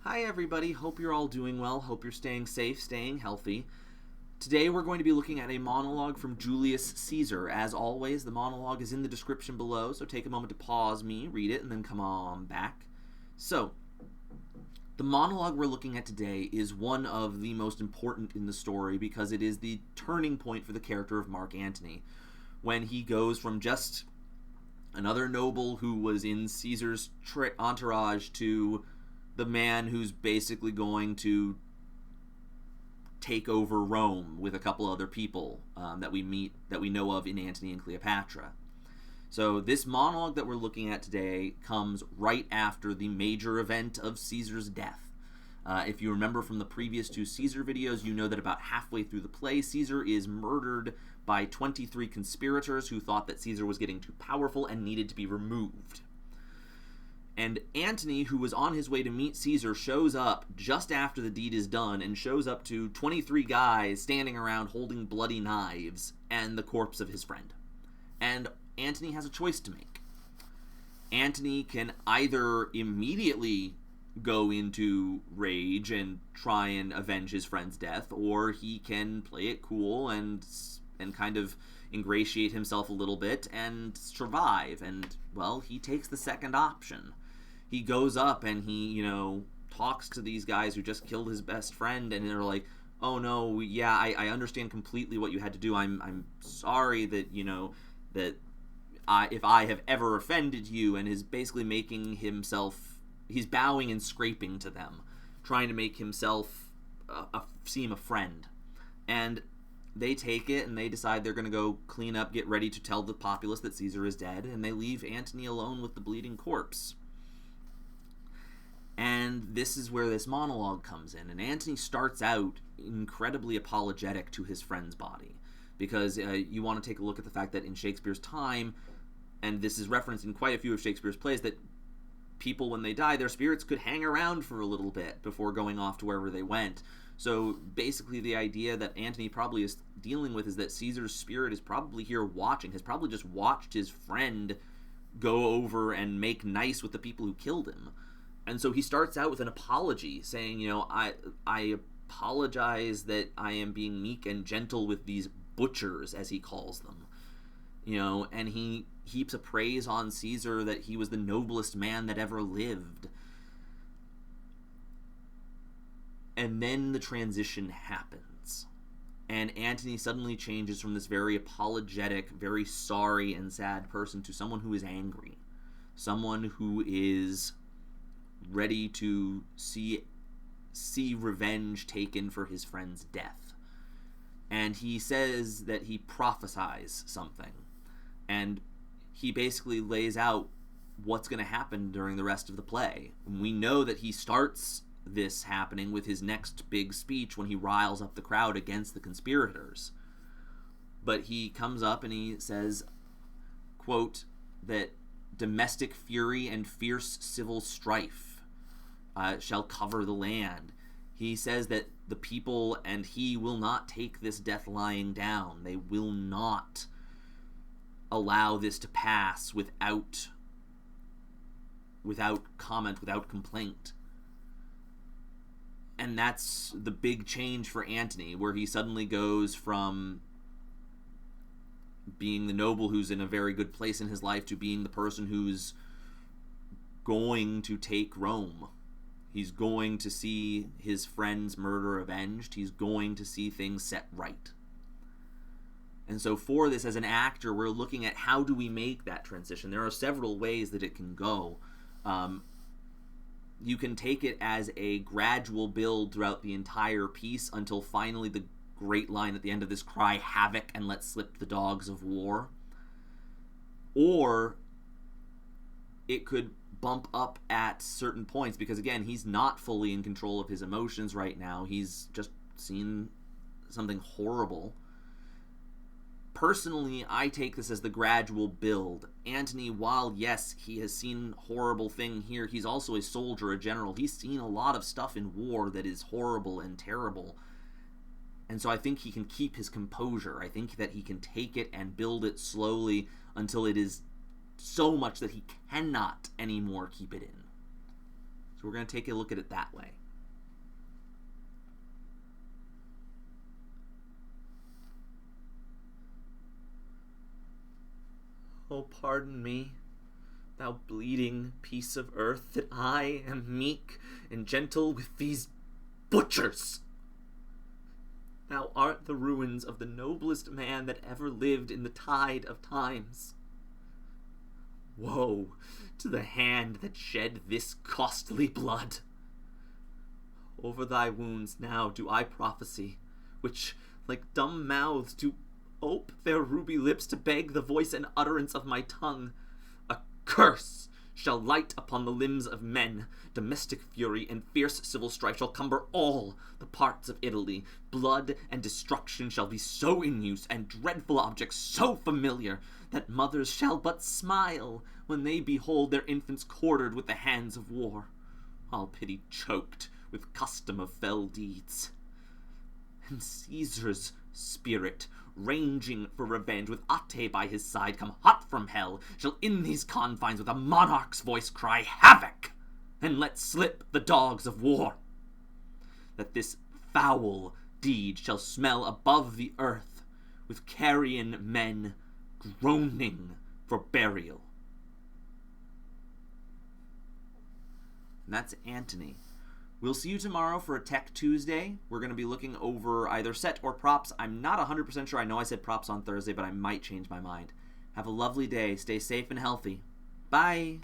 Hi everybody, hope you're all doing well, hope you're staying safe, staying healthy. Today we're going to be looking at a monologue from Julius Caesar. As always, the monologue is in the description below, so take a moment to pause me, read it, and then come on back. So, the monologue we're looking at today is one of the most important in the story because it is the turning point for the character of Mark Antony, when he goes from just another noble who was in Caesar's entourage to the man who's basically going to take over Rome with a couple other people that we know of in Antony and Cleopatra. So this monologue that we're looking at today comes right after the major event of Caesar's death. If you remember from the previous two Caesar videos, you know that about halfway through the play, Caesar is murdered by 23 conspirators who thought that Caesar was getting too powerful and needed to be removed. And Antony, who was on his way to meet Caesar, shows up just after the deed is done and shows up to 23 guys standing around holding bloody knives and the corpse of his friend. And Antony has a choice to make. Antony can either immediately go into rage and try and avenge his friend's death, or he can play it cool and kind of ingratiate himself a little bit and survive. And, well, he takes the second option. He goes up and he, talks to these guys who just killed his best friend, and they're like, oh no, yeah, I understand completely what you had to do. I'm sorry that, if I have ever offended you, and is basically making himself, he's bowing and scraping to them, trying to make himself seem a friend. And they take it and they decide they're going to go clean up, get ready to tell the populace that Caesar is dead, and they leave Antony alone with the bleeding corpse. And this is where this monologue comes in. And Antony starts out incredibly apologetic to his friend's body. Because you want to take a look at the fact that in Shakespeare's time, and this is referenced in quite a few of Shakespeare's plays, that people, when they die, their spirits could hang around for a little bit before going off to wherever they went. So basically the idea that Antony probably is dealing with is that Caesar's spirit is probably here watching, has probably just watched his friend go over and make nice with the people who killed him. And so he starts out with an apology, saying, I apologize that I am being meek and gentle with these butchers, as he calls them. And he heaps of praise on Caesar that he was the noblest man that ever lived. And then the transition happens. And Antony suddenly changes from this very apologetic, very sorry and sad person to someone who is angry. Someone who is ready to see revenge taken for his friend's death. And he says that he prophesies something. And he basically lays out what's going to happen during the rest of the play. And we know that he starts this happening with his next big speech when he riles up the crowd against the conspirators. But he comes up and he says, quote, that domestic fury and fierce civil strife shall cover the land. He says that the people and he will not take this death lying down. They will not allow this to pass without comment, without complaint. And that's the big change for Antony, where he suddenly goes from being the noble who's in a very good place in his life to being the person who's going to take Rome. He's going to see his friend's murder avenged. He's going to see things set right. And so for this, as an actor, we're looking at how do we make that transition. There are several ways that it can go. You can take it as a gradual build throughout the entire piece until finally the great line at the end of this, cry havoc and let slip the dogs of war. Or it could bump up at certain points, because again, he's not fully in control of his emotions right now. He's just seen something horrible. Personally, I take this as the gradual build. Antony, while yes, he has seen horrible thing here, he's also a soldier, a general. He's seen a lot of stuff in war that is horrible and terrible. And so I think he can keep his composure. I think that he can take it and build it slowly until it is so much that he cannot anymore keep it in. So So we're going to take a look at it that way. Oh, pardon me, thou bleeding piece of earth, that I am meek and gentle with these butchers. Thou art the ruins of the noblest man that ever lived in the tide of times. Woe to the hand that shed this costly blood. Over thy wounds now do I prophesy, which, like dumb mouths, do ope their ruby lips to beg the voice and utterance of my tongue. A curse shall light upon the limbs of men. Domestic fury and fierce civil strife shall cumber all the parts of Italy. Blood and destruction shall be so in use, and dreadful objects so familiar, that mothers shall but smile when they behold their infants quartered with the hands of war, all pity choked with custom of fell deeds. And Caesar's spirit, ranging for revenge, with Ate by his side, come hot from hell, shall in these confines with a monarch's voice cry, Havoc! And let slip the dogs of war. That this foul deed shall smell above the earth, with carrion men groaning for burial. And that's Antony. We'll see you tomorrow for a Tech Tuesday. We're going to be looking over either set or props. I'm not 100% sure. I know I said props on Thursday, but I might change my mind. Have a lovely day. Stay safe and healthy. Bye.